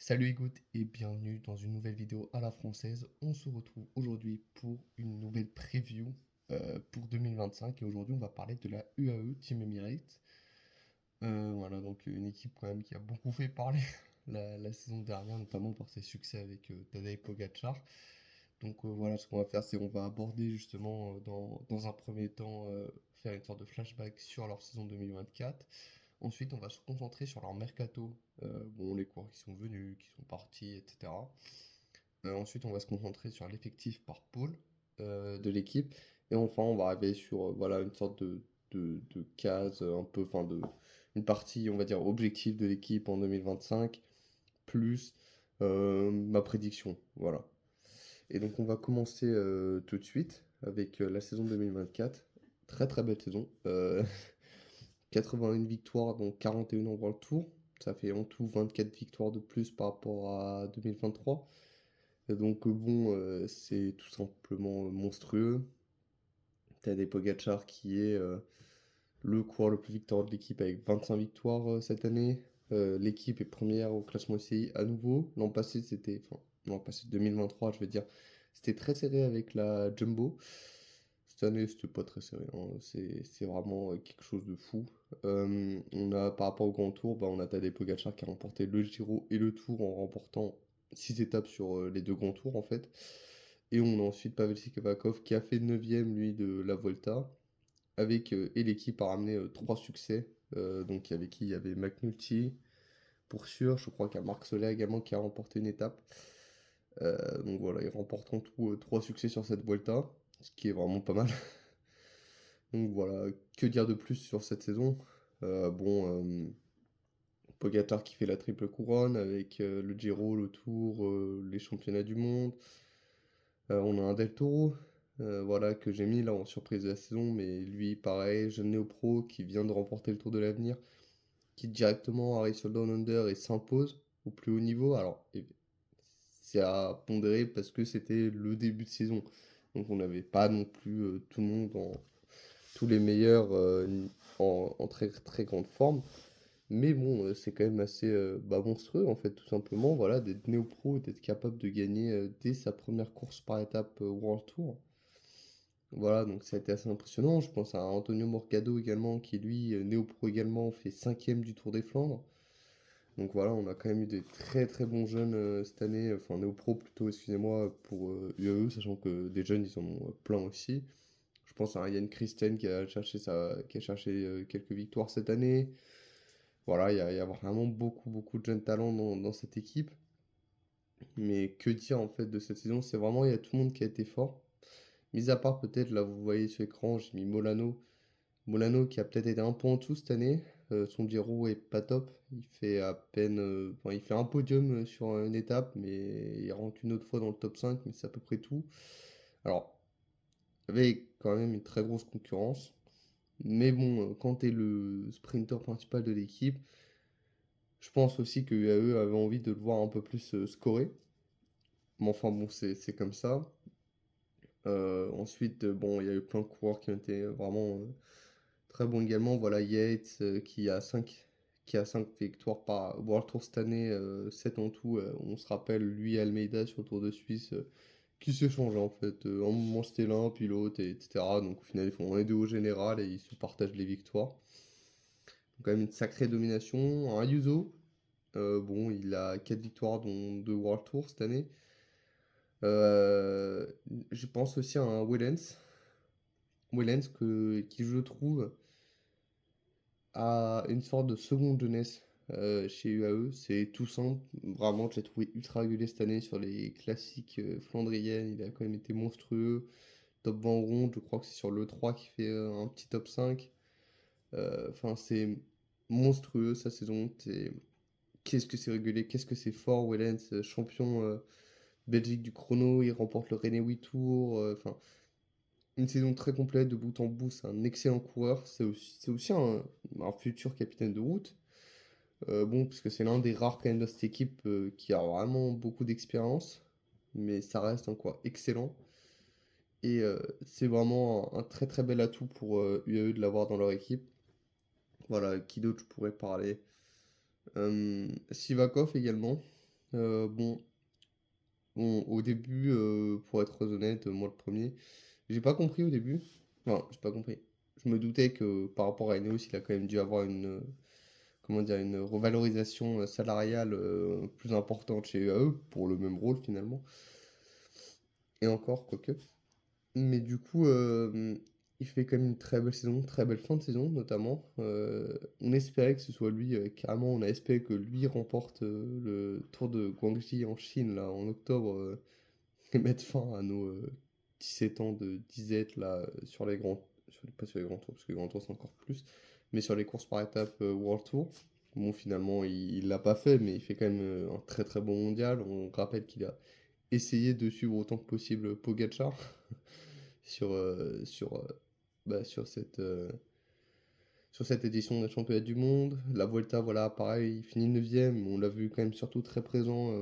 Salut Egout et bienvenue dans une nouvelle vidéo à la française. On se retrouve aujourd'hui pour une nouvelle preview pour 2025 et aujourd'hui on va parler de la UAE Team Emirates. Voilà, donc une équipe quand même qui a beaucoup fait parler la saison dernière, notamment par ses succès avec Tadej Pogacar. Donc voilà, ce qu'on va faire, c'est on va aborder justement dans un premier temps, faire une sorte de flashback sur leur saison 2024. Ensuite, on va se concentrer sur leur mercato, bon, les coureurs qui sont venus, qui sont partis, etc. Ensuite, on va se concentrer sur l'effectif par pôle de l'équipe. Et enfin, on va arriver sur voilà, une sorte de case, un peu, enfin, une partie, on va dire, objectif de l'équipe en 2025, plus ma prédiction. Voilà. Et donc, on va commencer tout de suite avec la saison 2024. Très très belle saison. 81 victoires, donc 41 en World Tour. Ça fait en tout 24 victoires de plus par rapport à 2023. Et donc bon, c'est tout simplement monstrueux. T'as des Pogacar qui est le coureur le plus victorieux de l'équipe avec 25 victoires cette année. L'équipe est première au classement UCI à nouveau. L'an passé, enfin, l'an passé 2023, je veux dire, c'était très serré avec la Jumbo. Cette année, c'était pas très serré, hein. C'est vraiment quelque chose de fou. On a, par rapport au Grand Tour, bah, on a Tadej Pogacar qui a remporté le Giro et le Tour en remportant 6 étapes sur les deux Grands Tours en fait. Et on a ensuite Pavel Sivakov qui a fait 9ème lui de la Volta avec et l'équipe a ramené 3 succès. Donc avec qui il y avait McNulty pour sûr, je crois qu'il y a Marc Soler également qui a remporté une étape. Donc voilà, ils remportent en tout 3 succès sur cette Vuelta, ce qui est vraiment pas mal. Donc voilà, que dire de plus sur cette saison? Bon, Pogacar qui fait la triple couronne avec le Giro, le Tour, les championnats du monde. On a un Del Toro, voilà, que j'ai mis là en surprise de la saison, mais lui, pareil, jeune néo-pro qui vient de remporter le Tour de l'Avenir, qui directement arrive sur le Down Under et s'impose au plus haut niveau. Alors, c'est à pondérer parce que c'était le début de saison. Donc on n'avait pas non plus tout le monde tous les meilleurs en très très grande forme. Mais bon, c'est quand même assez bah, monstrueux en fait, tout simplement, voilà, d'être néo-pro et d'être capable de gagner dès sa première course par étape World Tour. Voilà, donc ça a été assez impressionnant. Je pense à Antonio Morgado également, qui lui, néo-pro également, fait 5ème du Tour des Flandres. Donc voilà, on a quand même eu des très très bons jeunes cette année, enfin néo-pro plutôt, excusez-moi, pour UAE, sachant que des jeunes, ils en ont plein aussi. Je pense à un Yann Christen qui a cherché quelques victoires cette année. Voilà, il y a vraiment beaucoup, beaucoup de jeunes talents dans cette équipe. Mais que dire en fait de cette saison? C'est vraiment, il y a tout le monde qui a été fort. Mis à part peut-être, là vous voyez sur l'écran, j'ai mis Molano. Molano qui a peut-être été un peu en dessous cette année. Son Giro est pas top. Il fait à peine. Enfin, il fait un podium sur une étape, mais il rentre une autre fois dans le top 5, mais c'est à peu près tout. Alors, il y avait quand même une très grosse concurrence. Mais bon, quand tu es le sprinter principal de l'équipe, je pense aussi que UAE avait envie de le voir un peu plus scorer. Mais enfin bon, c'est comme ça. Ensuite, bon, il y a eu plein de coureurs qui ont été vraiment très bons également. Voilà, Yates qui a 5 victoires par World Tour cette année, 7 en tout. On se rappelle, lui et Almeida sur le Tour de Suisse, qui se changeaient en fait. Un moment c'était l'un, puis l'autre, etc. Donc au final, ils font un et deux au général et ils se partagent les victoires. Donc, quand même une sacrée domination. Un Ayuso, bon, il a 4 victoires dont 2 World Tour cette année. Euh, je pense aussi à un Wellens. Wellens qui je trouve a une sorte de seconde jeunesse chez UAE. C'est tout simple. Vraiment, je l'ai trouvé ultra régulier cette année sur les classiques flandriennes. Il a quand même été monstrueux. Top 20 ronde, je crois que c'est sur le 3 qui fait un petit top 5. Enfin, c'est monstrueux sa saison. Qu'est-ce que c'est régulier, qu'est-ce que c'est fort, Wellens, champion Belgique du chrono, il remporte le René 8 Tours. Enfin, une saison très complète de bout en bout. C'est un excellent coureur. C'est aussi un futur capitaine de route. Bon, parce que c'est l'un des rares quand même de cette équipe qui a vraiment beaucoup d'expérience. Mais ça reste un coureur excellent. Et c'est vraiment un très très bel atout pour UAE de l'avoir dans leur équipe. Voilà, qui d'autre je pourrais parler? Sivakov également. Bon, au début, pour être honnête, moi le premier, j'ai pas compris au début. Enfin, j'ai pas compris. Je me doutais que par rapport à Ineos, il a quand même dû avoir une, comment dire, une revalorisation salariale plus importante chez eux pour le même rôle finalement. Et encore, quoique. Mais du coup, il fait quand même une très belle saison, très belle fin de saison notamment. On espérait que ce soit lui, carrément, on a espéré que lui remporte le Tour de Guangxi en Chine là en octobre et mettre fin à nos 17 ans de disette là sur les grands, pas sur les grands tours parce que les grands tours c'est encore plus, mais sur les courses par étapes World Tour. Bon, finalement, il l'a pas fait, mais il fait quand même un très très bon mondial. On rappelle qu'il a essayé de suivre autant que possible Pogacar sur bah, sur cette édition des championnats du monde. La Vuelta, voilà, pareil, il finit 9ème. On l'a vu quand même surtout très présent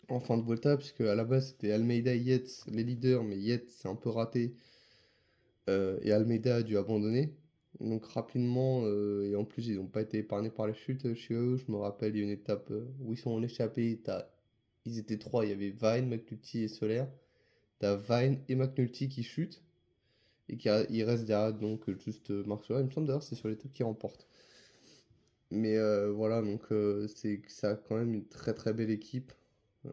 en fin de Vuelta, puisque à la base c'était Almeida et Yates les leaders, mais Yates s'est un peu raté et Almeida a dû abandonner. Donc rapidement, et en plus ils n'ont pas été épargnés par la chute chez eux. Je me rappelle, il y a une étape où ils sont en échappée. Ils étaient trois, il y avait Vine, McNulty et Soler. T'as Vine et McNulty qui chutent. Et il reste derrière donc juste Marc Soler. Il me semble d'ailleurs que c'est sur l'étape qui remporte. Mais voilà, donc ça a quand même une très très belle équipe. euh,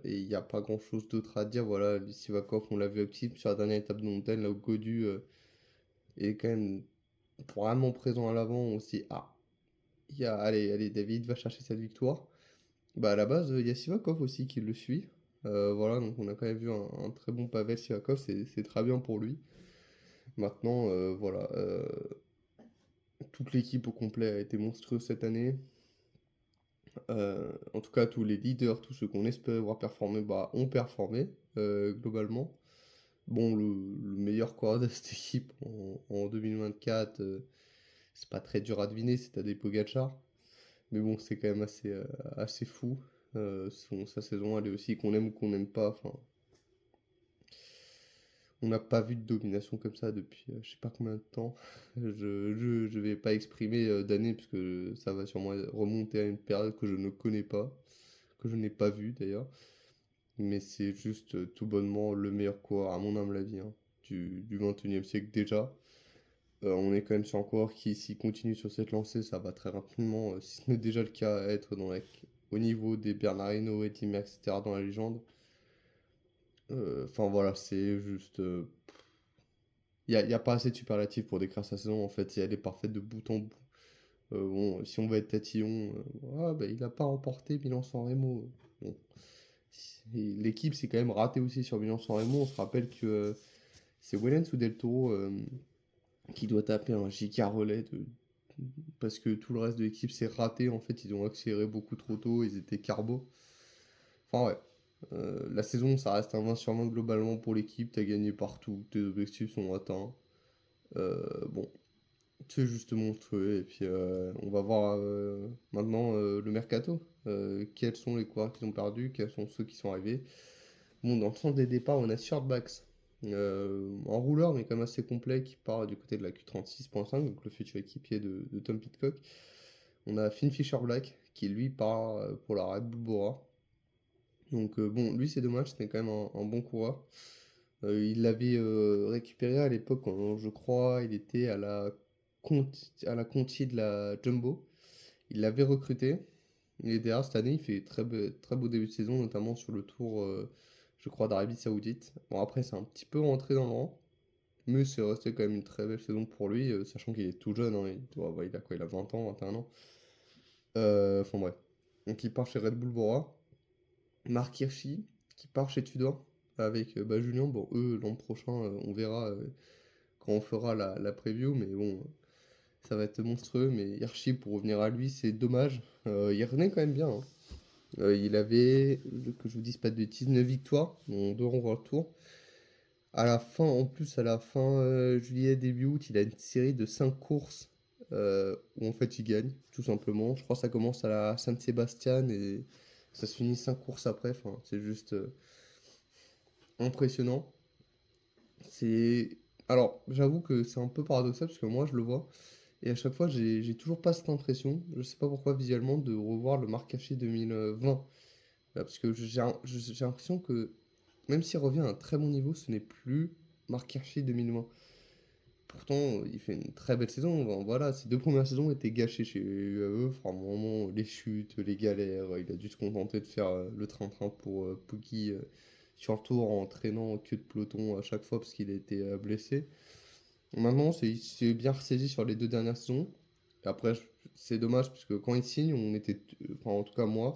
et il n'y a pas grand chose d'autre à dire. Voilà, Sivakov, on l'a vu actif sur la dernière étape de montagne, là où Godu est quand même vraiment présent à l'avant aussi. Ah, allez, allez, David va chercher cette victoire. Bah à la base, il y a Sivakov aussi qui le suit. Voilà, donc on a quand même vu un très bon Pavel Sivakov, c'est très bien pour lui. Maintenant, voilà, toute l'équipe au complet a été monstrueuse cette année. En tout cas, tous les leaders, tous ceux qu'on espérait voir performer, bah, ont performé globalement. Bon, le meilleur coureur de cette équipe en 2024, c'est pas très dur à deviner, c'est Tadej Pogacar. Mais bon, c'est quand même assez fou. Sa saison, elle est aussi qu'on aime ou qu'on n'aime pas. Enfin, on n'a pas vu de domination comme ça depuis je sais pas combien de temps. Je vais pas exprimer d'années parce que ça va sûrement remonter à une période que je ne connais pas, que je n'ai pas vue d'ailleurs. Mais c'est juste tout bonnement le meilleur coureur, à mon humble avis, hein, du 21e siècle déjà. On est quand même sur un coureur qui, s'il continue sur cette lancée, ça va très rapidement, si ce n'est déjà le cas, être au niveau des Bernard Hinault, Eddie Merckx, etc. dans la légende. Enfin voilà, c'est juste. Y a pas assez de superlatifs pour décrire sa saison, en fait, elle est parfaite de bout en bout. Bon, si on va être tatillon, bah, il a pas remporté Milan-San Remo. Bon. L'équipe s'est quand même ratée aussi sur Milan-San Remo. On se rappelle que c'est Wellens ou Del Toro qui doit taper un giga relais parce que tout le reste de l'équipe s'est raté. En fait, ils ont accéléré beaucoup trop tôt, ils étaient carbo. Enfin, ouais. La saison, ça reste un 20 sur 20 globalement pour l'équipe. T'as gagné partout, tes objectifs sont atteints. Bon, c'est juste monstrueux. Et puis, on va voir maintenant le mercato. Quels sont les coureurs qui ont perdu, quels sont ceux qui sont arrivés. Bon, dans le sens des départs, on a Shortbacks. En rouleur, mais quand même assez complet, qui part du côté de la Q36.5, donc le futur équipier de Tom Pidcock. On a Finn Fisher Black, qui lui part pour la Red Bull Bora. Donc bon, lui c'est dommage, c'était quand même un bon coureur. Il l'avait récupéré à l'époque quand je crois il était à la Conti de la Jumbo. Il l'avait recruté. Il est derrière cette année, il fait très beau début de saison, notamment sur le tour, je crois, d'Arabie Saoudite. Bon, après, c'est un petit peu rentré dans le rang, mais c'est resté quand même une très belle saison pour lui, sachant qu'il est tout jeune, hein, il a quoi, il a 20 ans, 21 ans. Enfin bref. Donc il part chez Red Bull Bora. Mark Hirschi, qui part chez Tudor, avec bah, Julien. Bon, eux, l'an prochain, on verra quand on fera la preview, mais bon, ça va être monstrueux. Mais Hirschi, pour revenir à lui, c'est dommage. Il revenait quand même bien, hein. Il avait, que je vous dise pas de bêtises, 9 victoires, dont 2 World Tour. À la fin, en plus, à la fin juillet, début août, il a une série de 5 courses où en fait il gagne, tout simplement. Je crois que ça commence à la Saint-Sébastien et ça se finit 5 courses après. Enfin, c'est juste impressionnant. C'est... Alors, j'avoue que c'est un peu paradoxal parce que moi je le vois. Et à chaque fois, j'ai toujours pas cette impression, je sais pas pourquoi visuellement, de revoir le Marc Caché 2020. Parce que j'ai l'impression que même s'il revient à un très bon niveau, ce n'est plus Marc Hirschi 2020. Pourtant, il fait une très belle saison. Enfin, voilà, ses 2 premières saisons étaient gâchées chez UAE. Enfin, vraiment, les chutes, les galères. Il a dû se contenter de faire le train-train pour Poggi sur le tour en traînant en queue de peloton à chaque fois parce qu'il a été blessé. Maintenant, il s'est bien ressaisi sur les 2 dernières saisons. Et après, c'est dommage parce que quand il signe, on était, enfin, en tout cas moi,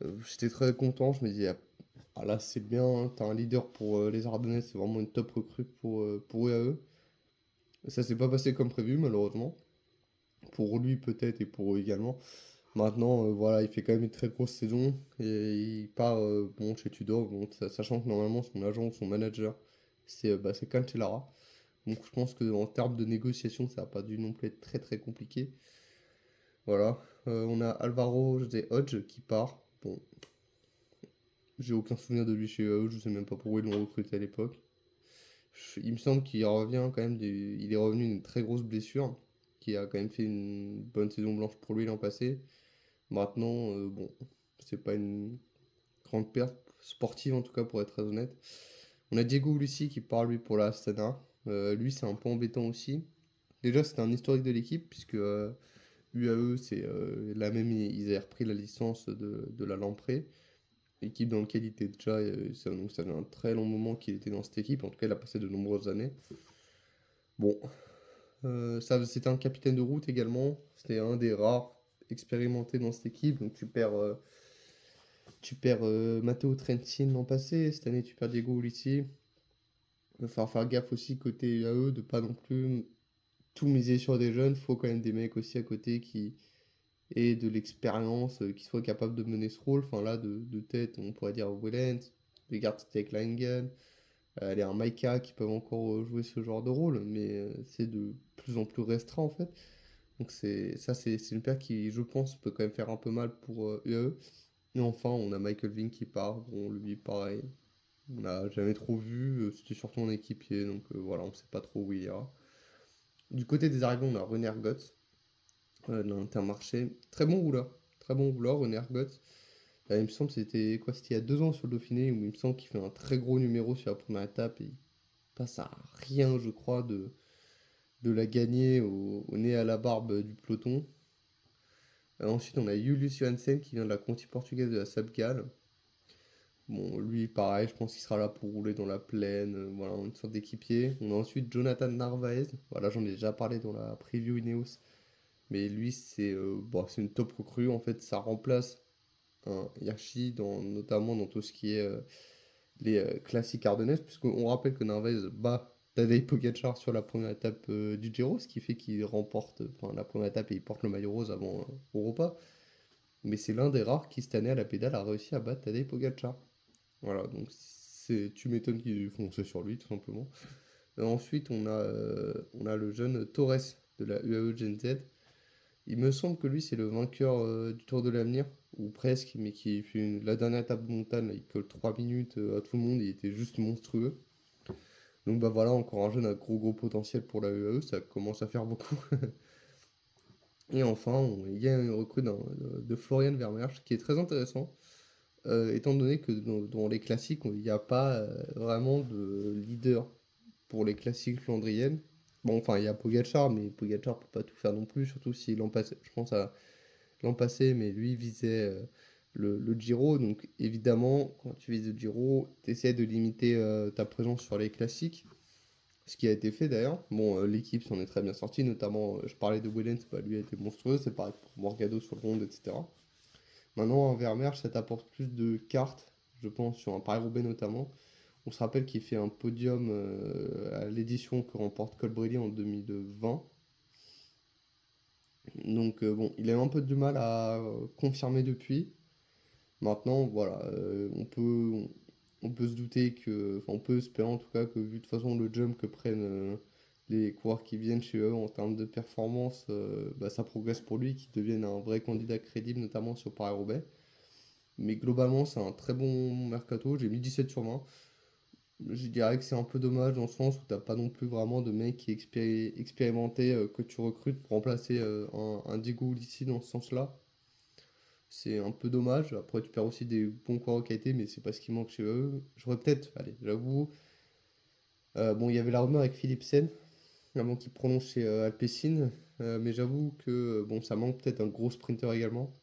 j'étais très content. Je me disais, ah là, c'est bien, hein, t'as un leader pour les Ardennais, c'est vraiment une top recrue pour UAE. Ça s'est pas passé comme prévu, malheureusement. Pour lui, peut-être, et pour eux également. Maintenant, voilà, il fait quand même une très grosse saison. Et il part bon, chez Tudor, bon, sachant que normalement, son agent ou son manager, c'est Cancellara. Donc je pense qu'en termes de négociation, ça n'a pas dû non plus être très très compliqué. Voilà. On a Alvaro José Hodge qui part. Bon, j'ai aucun souvenir de lui chez eux, je sais même pas pourquoi ils l'ont recruté à l'époque. Il me semble qu'il revient quand même, il est revenu d'une très grosse blessure, qui a quand même fait une bonne saison blanche pour lui l'an passé. Maintenant, bon, c'est pas une grande perte sportive en tout cas pour être très honnête. On a Diego Ulissi qui part lui pour la Astana. Lui c'est un peu embêtant aussi. Déjà c'est un historique de l'équipe puisque UAE c'est la même, ils avaient repris la licence de la Lamprey. Équipe dans laquelle il était déjà, donc ça fait un très long moment qu'il était dans cette équipe, en tout cas il a passé de nombreuses années. Bon, c'était un capitaine de route également. C'était un des rares expérimentés dans cette équipe. Donc tu perds Matteo Trentin l'an passé. Cette année, tu perds Diego Ulissi. Il va falloir faire gaffe aussi côté AE de pas non plus tout miser sur des jeunes. Faut quand même des mecs aussi à côté qui aient de l'expérience, qui soient capables de mener ce rôle. Enfin là, de tête, on pourrait dire Wellens, des gardes Langen. Il y a un Maika qui peuvent encore jouer ce genre de rôle, mais c'est de plus en plus restreint en fait. Donc c'est une paire qui, je pense, peut quand même faire un peu mal pour UAE. Et enfin, on a Michael Vink qui part. Bon, lui, pareil. On n'a jamais trop vu. C'était surtout un équipier. Donc voilà, on ne sait pas trop où il ira. Du côté des arrivants, on a René Ergots de l'Intermarché. Très bon rouleur. Très bon rouleur, René Ergots. Il me semble que c'était quoi? C'était il y a 2 ans sur le Dauphiné où il me semble qu'il fait un très gros numéro sur la première étape et il passe à rien, je crois, de la gagner au nez à la barbe du peloton. Ensuite, on a Julius Johansen qui vient de la Conti portugaise de la Sapgal. Bon, lui, pareil, je pense qu'il sera là pour rouler dans la plaine, voilà, une sorte d'équipier. On a ensuite Jonathan Narvaez, voilà, j'en ai déjà parlé dans la preview Ineos, mais lui, c'est une top recrue, en fait, ça remplace un Hirschi, notamment dans tout ce qui est les classiques ardennaises, puisqu'on rappelle que Narvaez bat Tadej Pogacar sur la première étape du Giro, ce qui fait qu'il remporte, enfin, la première étape et il porte le maillot rose avant Europa. Mais c'est l'un des rares qui, cette année, à la pédale, a réussi à battre Tadej Pogacar. Voilà, donc tu m'étonnes qu'ils aient foncé sur lui, tout simplement. Ensuite, on a le jeune Torres de la UAE Gen Z. Il me semble que lui, c'est le vainqueur du Tour de l'Avenir, ou presque, mais qui fait la dernière étape de montagne, là, il colle 3 minutes à tout le monde, il était juste monstrueux. Donc bah voilà, encore un jeune à gros gros potentiel pour la UAE, ça commence à faire beaucoup. Et enfin, il y a une recrue de Florian Vermeersch qui est très intéressant. Étant donné que dans les classiques, il n'y a pas vraiment de leader pour les classiques flandriennes. Bon, enfin, il y a Pogacar, mais Pogacar peut pas tout faire non plus, surtout si l'an passé, je pense à l'an passé, mais lui visait le Giro. Donc, évidemment, quand tu vises le Giro, tu essaies de limiter ta présence sur les classiques, ce qui a été fait d'ailleurs. Bon, l'équipe s'en est très bien sortie, notamment, je parlais de Wellens, bah, lui a été monstrueux, c'est pareil pour Morgado sur le ronde, etc. Maintenant, un Vermeersch, ça t'apporte plus de cartes, je pense, sur un Paris-Roubaix notamment. On se rappelle qu'il fait un podium à l'édition que remporte Colbrelli en 2020. Donc bon, il a eu un peu du mal à confirmer depuis. Maintenant, voilà, on peut se douter que, enfin, on peut espérer en tout cas que vu de toute façon le jump que prennent les coureurs qui viennent chez eux en termes de performance, bah, ça progresse pour lui, qu'il devienne un vrai candidat crédible, notamment sur Paris-Roubaix. Mais globalement, c'est un très bon mercato. J'ai mis 17 sur 20. Je dirais que c'est un peu dommage dans le sens où t'as pas non plus vraiment de mec qui est expérimenté que tu recrutes pour remplacer un Diego Ulissi dans ce sens-là. C'est un peu dommage. Après, tu perds aussi des bons coureurs de qualité, mais c'est pas ce qui manque chez eux. J'aurais peut-être, allez, j'avoue. Bon, il y avait la rumeur avec Philipsen, avant qu'il prolonge chez Alpecin. Mais j'avoue que bon, ça manque peut-être un gros sprinter également.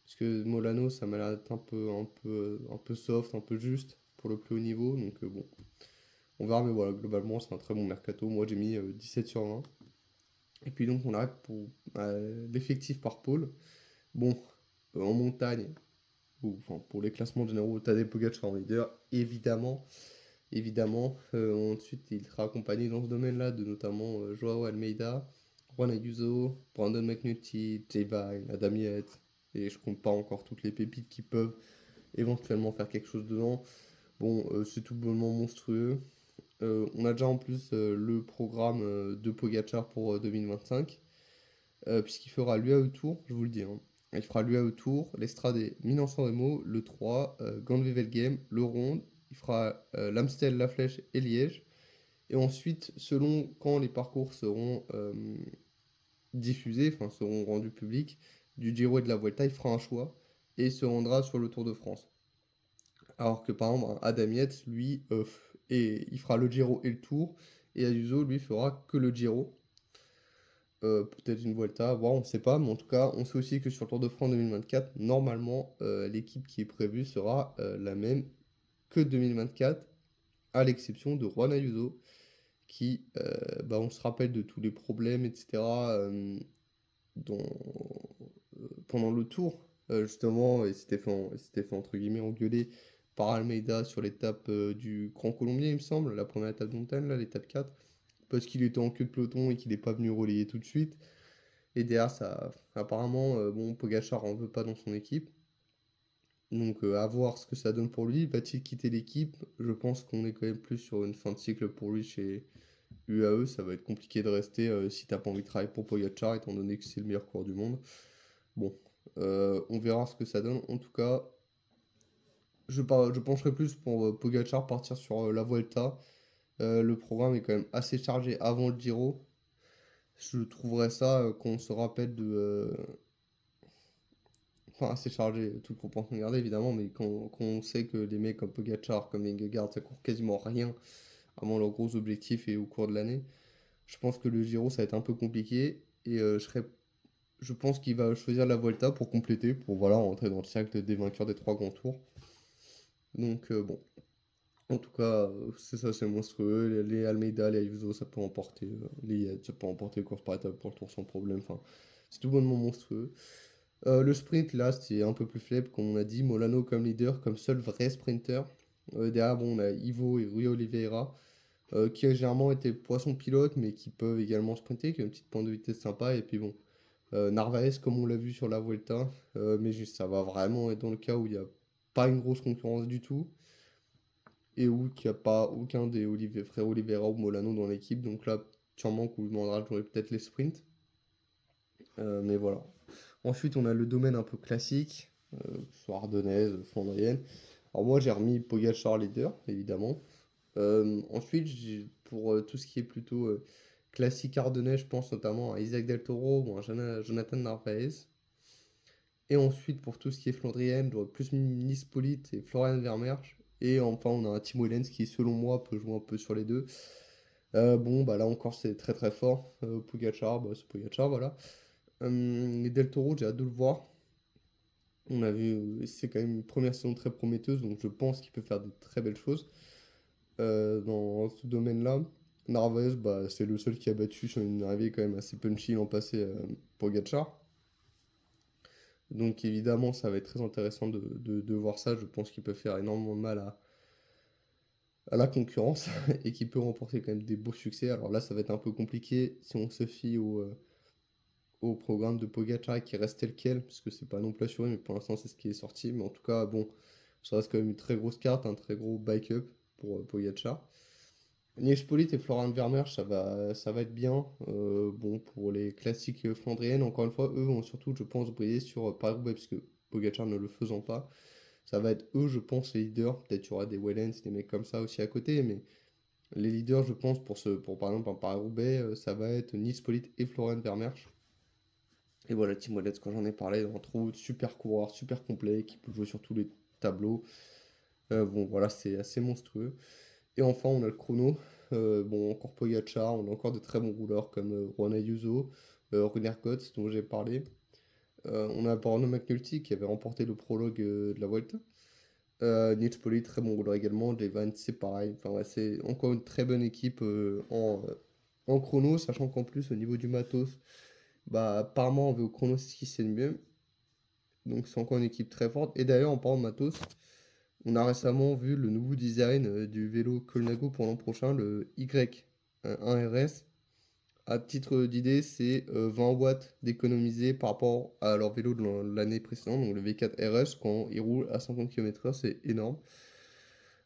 Parce que Molano, ça m'a l'air d'être un peu soft, un peu juste pour le plus haut niveau. Donc bon, on verra. Mais voilà, globalement, c'est un très bon mercato. Moi, j'ai mis 17 sur 20. Et puis donc, on arrive pour l'effectif par pôle. Bon, en montagne, ou enfin, pour les classements généraux, Tadej Pogacar en leader, évidemment. Évidemment. Ensuite, il sera accompagné dans ce domaine-là de notamment Joao Almeida, Juan Ayuso, Brandon McNulty, Jay Vine, Adam Yates. Et je compte pas encore toutes les pépites qui peuvent éventuellement faire quelque chose dedans. Bon, c'est tout bonnement monstrueux. On a déjà en plus le programme de Pogacar pour 2025, puisqu'il fera l'UAE Tour, je vous le dis, hein. Il fera l'UAE Tour, l'Estrade Milan-San Remo, le 3, Gand-Wevelgem, le Ronde. Il fera l'Amstel, La Flèche et Liège. Et ensuite, selon quand les parcours seront diffusés, enfin seront rendus publics, du Giro et de la Vuelta, il fera un choix et se rendra sur le Tour de France. Alors que par exemple, Adam Yates, lui, il fera le Giro et le Tour, et Ayuso, lui, fera que le Giro. Peut-être une Vuelta, à voir, on ne sait pas, mais en tout cas, on sait aussi que sur le Tour de France 2024, normalement, l'équipe qui est prévue sera la même que 2024, à l'exception de Juan Ayuso, qui, bah, on se rappelle de tous les problèmes, etc., dont, pendant le Tour, justement, il s'était fait, entre guillemets, engueuler par Almeida sur l'étape du Grand Colombier, il me semble, la première étape de montagne, là, l'étape 4, parce qu'il était en queue de peloton et qu'il n'est pas venu relayer tout de suite. Et derrière, ça, apparemment, bon, Pogacar en veut pas dans son équipe. Donc, à voir ce que ça donne pour lui. Va-t-il quitter l'équipe? Je pense qu'on est quand même plus sur une fin de cycle pour lui chez UAE. Ça va être compliqué de rester si t'as pas envie de travailler pour Pogacar, étant donné que c'est le meilleur coureur du monde. Bon, on verra ce que ça donne. En tout cas, je pencherai plus pour Pogacar partir sur la Vuelta. Le programme est quand même assez chargé avant le Giro. Je trouverais ça qu'on se rappelle de, enfin, assez chargé, toute proportion gardée évidemment, mais quand on sait que des mecs comme Pogacar, comme Vingegaard, ça court quasiment rien avant leurs gros objectifs et au cours de l'année, je pense que le Giro ça va être un peu compliqué et je pense qu'il va choisir la Volta pour compléter, pour voilà, rentrer dans le cercle des vainqueurs des trois grands tours. Donc bon, en tout cas, c'est ça, c'est monstrueux. Les Almeida, les Ayuso, ça peut emporter, les Yates, ça peut emporter course par étape pour le tour sans problème. Enfin, c'est tout bonnement monstrueux. Le sprint, là, c'est un peu plus faible, comme on a dit. Molano comme leader, comme seul vrai sprinter. Derrière, bon, on a Ivo et Rui Oliveira, qui a généralement été poisson pilote, mais qui peuvent également sprinter, qui a une petite pointe de vitesse sympa. Et puis bon, Narvaez, comme on l'a vu sur la Vuelta, mais juste, ça va vraiment être dans le cas où il n'y a pas une grosse concurrence du tout, et où il n'y a pas aucun des frères Oliveira ou Molano dans l'équipe. Donc là, sûrement qu'on lui demandera de jouer peut-être les sprints. Mais voilà. Ensuite, on a le domaine un peu classique, soit ardennaise, flandrienne. Alors moi, j'ai remis Pogacar leader, évidemment. Ensuite, pour tout ce qui est plutôt classique ardennais, je pense notamment à Isaac Del Toro ou à Jonathan Narvaez. Et ensuite, pour tout ce qui est flandrienne, j'aurais plus mis Nispolit et Florian Vermeersch. Et enfin, on a un Tim Wellens qui, selon moi, peut jouer un peu sur les deux. Bon, bah là encore, c'est très très fort. Pogacar, bah, c'est Pogacar, voilà. Del Toro, j'ai hâte de le voir. On a vu, c'est quand même une première saison très prometteuse, donc je pense qu'il peut faire de très belles choses dans ce domaine-là. Narvaez, bah, c'est le seul qui a battu sur une arrivée quand même assez punchy l'an passé Pogacar. Donc évidemment, ça va être très intéressant de voir ça. Je pense qu'il peut faire énormément de mal à la concurrence et qu'il peut remporter quand même des beaux succès. Alors là, ça va être un peu compliqué si on se fie au programme de Pogacar qui reste tel quel, parce que c'est pas non plus assuré, mais pour l'instant c'est ce qui est sorti. Mais en tout cas, bon, ça reste quand même une très grosse carte, un très gros bike-up pour Pogacar. Nishpolit et Florian Vermeersch, ça va être bien. Bon, pour les classiques flandriennes, encore une fois, eux vont surtout, je pense, briller sur Paris-Roubaix, parce que Pogacar ne le faisant pas. Ça va être eux, je pense, les leaders. Peut-être il y aura des Wellens, des mecs comme ça aussi à côté, mais les leaders, je pense, pour par exemple un Paris-Roubaix, ça va être Nils Politt et Florian Vermeersch. Et voilà, Tim Wellens, quand j'en ai parlé, entre autres, super coureur, super complet, qui peut jouer sur tous les tableaux. Bon, voilà, c'est assez monstrueux. Et enfin, on a le chrono. Bon, encore Pogacar, on a encore de très bons rouleurs comme Juan Ayuso, Runer Coates, dont j'ai parlé. On a Borno McNulty qui avait remporté le prologue de la Vuelta. Nils Pollitt, très bon rouleur également. Jay Vines, c'est pareil. Enfin, ouais, c'est encore une très bonne équipe en chrono, sachant qu'en plus, au niveau du matos, bah, apparemment, en vélo chrono, c'est ce qui c'est le mieux. Donc, c'est encore une équipe très forte. Et d'ailleurs, en parlant de matos, on a récemment vu le nouveau design du vélo Colnago pour l'an prochain, le Y1RS. À titre d'idée, c'est 20 watts d'économiser par rapport à leur vélo de l'année précédente, donc le V4 RS, quand il roule à 50 km/h, c'est énorme.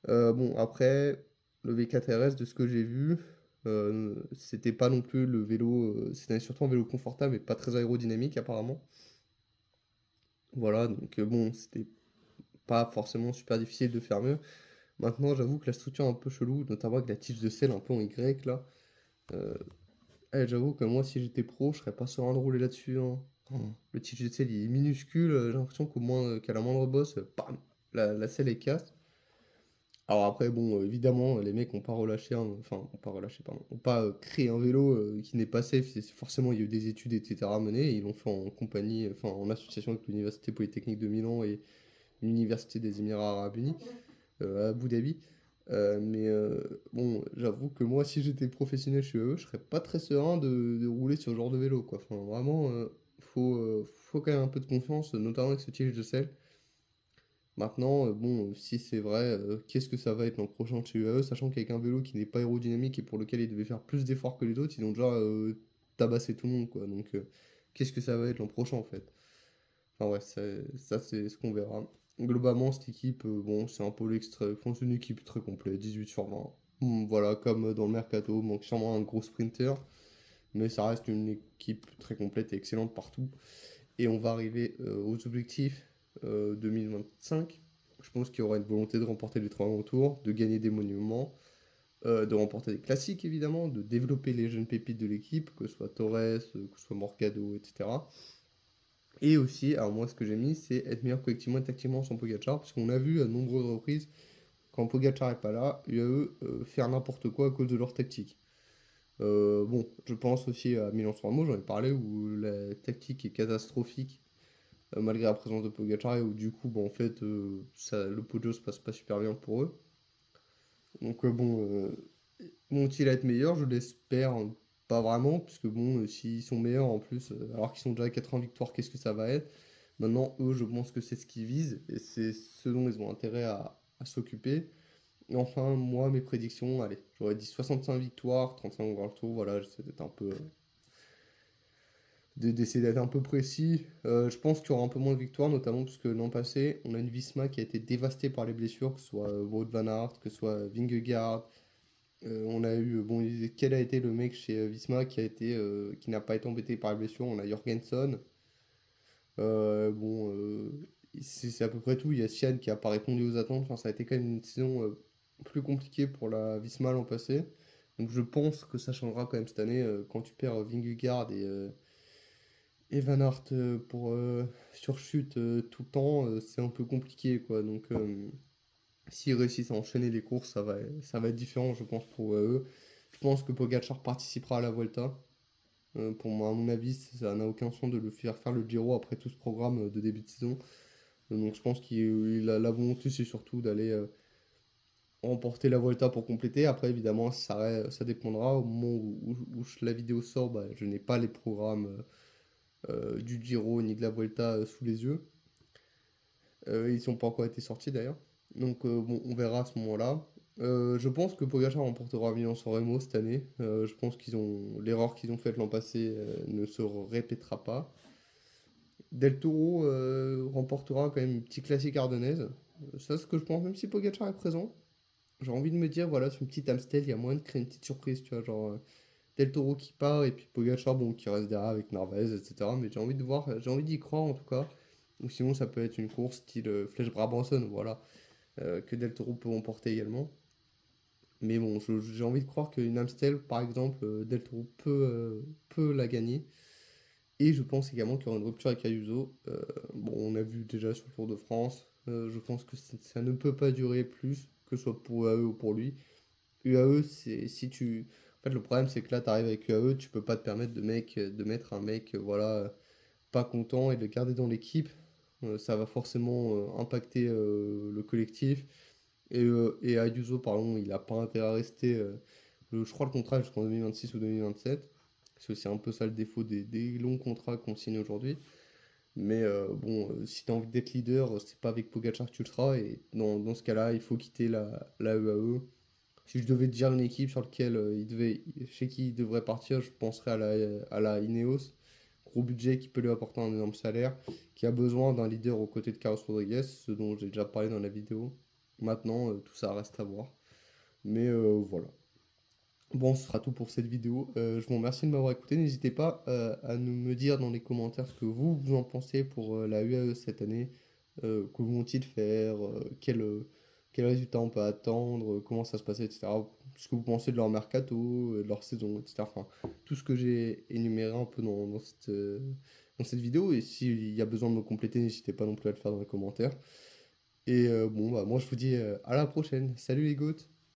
Bon, après, le V4 RS, de ce que j'ai vu, c'était pas non plus le vélo, c'était surtout un vélo confortable et pas très aérodynamique apparemment. Voilà, donc bon, c'était pas forcément super difficile de faire mieux. Maintenant, j'avoue que la structure est un peu chelou, notamment avec la tige de selle un peu en Y là. Euh, J'avoue que moi, si j'étais pro, je serais pas serein de rouler là-dessus, hein. Oh, le tige de selle il est minuscule, j'ai l'impression qu'à la moindre bosse, bam, la selle est casse. Alors après, bon, évidemment, les mecs ont pas relâché, enfin, ont pas relâché, pardon, ont pas créé un vélo qui n'est pas safe. Forcément, il y a eu des études, etc. à mener. Et ils l'ont fait en compagnie, enfin, en association avec l'Université Polytechnique de Milan et l'Université des Émirats Arabes Unis, à Abu Dhabi. Bon, j'avoue que moi, si j'étais professionnel chez eux, je serais pas très serein de rouler sur ce genre de vélo, quoi. Enfin, vraiment, faut quand même un peu de confiance, notamment avec ce tige de selle. Maintenant, bon, si c'est vrai, qu'est-ce que ça va être l'an prochain chez UAE? Sachant qu'avec un vélo qui n'est pas aérodynamique et pour lequel ils devaient faire plus d'efforts que les autres, ils ont déjà tabassé tout le monde, quoi. Donc, qu'est-ce que ça va être l'an prochain, en fait? Enfin, ouais, ça, c'est ce qu'on verra. Globalement, cette équipe, bon, c'est un pôle extra, enfin, c'est une équipe très complète, 18 sur 20. Voilà, comme dans le Mercato, manque sûrement un gros sprinter, mais ça reste une équipe très complète et excellente partout. Et on va arriver aux objectifs 2025. Je pense qu'il y aura une volonté de remporter les trois grands tours, de gagner des monuments, de remporter des classiques évidemment, de développer les jeunes pépites de l'équipe, que ce soit Torres, que ce soit Morgado, etc. Et aussi, alors moi ce que j'ai mis, c'est être meilleur collectivement et tactiquement sans Pogacar, parce qu'on a vu à de nombreuses reprises, quand Pogacar est pas là, UAE faire n'importe quoi à cause de leur tactique. Bon, je pense aussi à Milan-San Remo, j'en ai parlé, où la tactique est catastrophique malgré la présence de Pogacar, et où du coup, bon, en fait, le Podio se passe pas super bien pour eux. Donc, vont-ils être meilleurs? Je l'espère pas vraiment, puisque bon, s'ils sont meilleurs en plus, alors qu'ils sont déjà à 80 victoires, qu'est-ce que ça va être? Maintenant, eux, je pense que c'est ce qu'ils visent, et c'est ce dont ils ont intérêt à s'occuper. Et enfin, moi, mes prédictions, allez, j'aurais dit 65 victoires, 35 au Grand Tour, voilà, j'essaie d'être un peu d'essayer d'être un peu précis. Je pense qu'il y aura un peu moins de victoires, notamment parce que l'an passé, on a une Visma qui a été dévastée par les blessures, que ce soit Wout van Aert, que ce soit Vingegaard. On a eu, bon, quel a été le mec chez Visma qui n'a pas été embêté par les blessures? On a Jorgensen. Bon, c'est à peu près tout. Il y a Sian qui n'a pas répondu aux attentes. Enfin, ça a été quand même une saison plus compliquée pour la Visma l'an passé. Donc je pense que ça changera quand même cette année quand tu perds Vingegaard et Van Aert pour surchute tout le temps, c'est un peu compliqué quoi. Donc s'ils réussissent à enchaîner les courses, ça va être différent, je pense, pour eux. Je pense que Pogacar participera à la Vuelta. Pour moi, à mon avis, ça n'a aucun sens de le faire le Giro après tout ce programme de début de saison. Donc je pense qu'il a la volonté, c'est surtout d'aller remporter la Vuelta pour compléter. Après, évidemment, ça dépendra. Au moment où la vidéo sort, bah, je n'ai pas les programmes du Giro ni de la Vuelta sous les yeux. Ils n'ont pas encore été sortis d'ailleurs. Donc bon, on verra à ce moment-là. Je pense que Pogacar remportera Milan-San Remo cette année. Je pense qu'ils ont l'erreur qu'ils ont faite l'an passé ne se répétera pas. Del Toro remportera quand même une petite classique ardennaise. Ça, c'est ce que je pense, même si Pogacar est présent. J'ai envie de me dire, voilà, sur une petite Amstel, il y a moyen de créer une petite surprise, tu vois, genre Del Toro qui part et puis Pogacar, bon, qui reste derrière avec Narvaez, etc. Mais j'ai envie d'y croire en tout cas. Ou sinon, ça peut être une course style Flèche Brabançonne, voilà, que Del Toro peut remporter également. Mais bon, j'ai envie de croire qu'une Amstel, par exemple, Del Toro peut la gagner. Et je pense également qu'il y aura une rupture avec Ayuso. Bon, on a vu déjà sur le Tour de France. Je pense que ça ne peut pas durer plus, que ce soit pour UAE ou pour lui. UAE, c'est si tu. En fait, le problème, c'est que là, tu arrives avec UAE, tu peux pas te permettre de mettre un mec, voilà, pas content et de le garder dans l'équipe. Ça va forcément impacter le collectif. Et Ayuso, pardon, il n'a pas intérêt à rester. Je crois le contrat est jusqu'en 2026 ou 2027. C'est aussi un peu ça le défaut des longs contrats qu'on signe aujourd'hui. Mais bon, si tu as envie d'être leader, c'est pas avec Pogacar que tu le seras. Et dans ce cas-là, il faut quitter la UAE. Si je devais te dire une équipe sur laquelle chez qui il devrait partir, je penserais à la Ineos. Gros budget qui peut lui apporter un énorme salaire, qui a besoin d'un leader aux côtés de Carlos Rodriguez, ce dont j'ai déjà parlé dans la vidéo. Maintenant, tout ça reste à voir. Mais voilà. Bon, ce sera tout pour cette vidéo. Je vous remercie de m'avoir écouté. N'hésitez pas à me dire dans les commentaires ce que vous en pensez pour la UAE cette année. Que vont-ils faire? Quel résultat on peut attendre? Comment ça se passait, etc. Ce que vous pensez de leur mercato, de leur saison, etc. Enfin, tout ce que j'ai énuméré un peu dans cette vidéo. Et s'il y a besoin de me compléter, n'hésitez pas non plus à le faire dans les commentaires. Et bon, bah, moi je vous dis à la prochaine. Salut les gouttes!